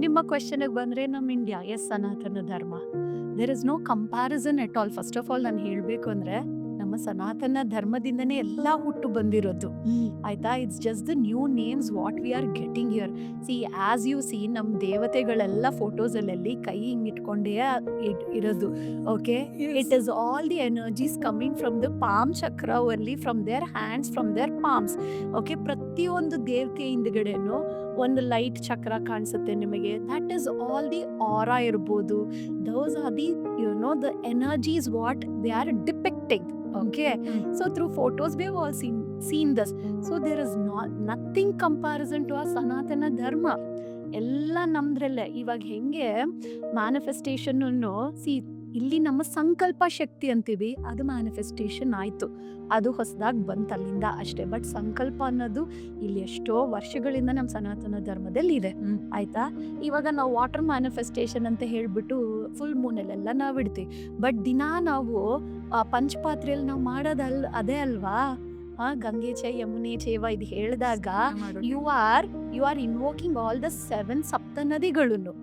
ನಿಮ್ಮ ಕ್ವೆಶ್ಚನ್ಗೆ ಬಂದ್ರೆ ನಮ್ಮ India is Sanatana Dharma. There is no comparison at all. First of all ನಾನು ಹೇಳಬೇಕು ಅಂದ್ರೆ ನಮ್ಮ ಸನಾತನ ಧರ್ಮದಿಂದನೇ ಎಲ್ಲ ಹುಟ್ಟು ಬಂದಿರೋದು. ಆಯ್ತಾ? It's just the new names what we are getting here. See as you see ನಮ್ಮ ದೇವತೆಗಳೆಲ್ಲ ಫೋಟೋಸಲ್ಲಿ ಕೈ ಹಿಂಗ್ ಇಟ್ಕೊಂಡೇ ಇರೋದು. Okay, it is all the energies coming from the palm chakra only, from their hands, from their palms. Okay, ಪ್ರತಿಯೊಂದು ದೇವತೆ ಹಿಂದ್ಗಡೆನು ಒಂದು ಲೈಟ್ ಚಕ್ರ ಕಾಣಿಸುತ್ತೆ ನಿಮಗೆ. That is all the aura ಇರ್ಬೋದು. Those are the the energies what they are depicting. Okay, so through photos we have all seen this. So there is nothing comparison to our Sanatana Dharma. ಎಲ್ಲ ನಮ್ದ್ರಲ್ಲೇ ಇವಾಗ ಹೆಂಗೆ manifestation C ಇಲ್ಲಿ ನಮ್ಮ ಸಂಕಲ್ಪ ಶಕ್ತಿ ಅಂತೀವಿ, ಅದು manifestation ಆಯ್ತು, ಅದು ಹೊಸದಾಗಿ ಬಂತು ಅಲ್ಲಿಂದ ಅಷ್ಟೇ. ಬಟ್ ಸಂಕಲ್ಪ ಅನ್ನೋದು ಇಲ್ಲಿ ಎಷ್ಟೋ ವರ್ಷಗಳಿಂದ ನಮ್ಮ ಸನಾತನ ಧರ್ಮದಲ್ಲಿ ಇದೆ. ಆಯ್ತಾ? ಇವಾಗ ನಾವು ವಾಟರ್ ಮ್ಯಾನಿಫೆಸ್ಟೇಷನ್ ಅಂತ ಹೇಳ್ಬಿಟ್ಟು ಫುಲ್ ಮೂನಲ್ಲೆಲ್ಲ ನಾವು ಇಡ್ತೀವಿ. ಬಟ್ ದಿನಾ ನಾವು ಪಂಚಪಾತ್ರೆಯಲ್ಲಿ ನಾವು ಅದೇ ಅಲ್ವಾ? ಗಂಗೆ ಚ ಯಮುನೆ ಚೇವ ಇದು ಹೇಳಿದಾಗ you are invoking all the 7 ಸಪ್ತ ನದಿಗಳನ್ನು.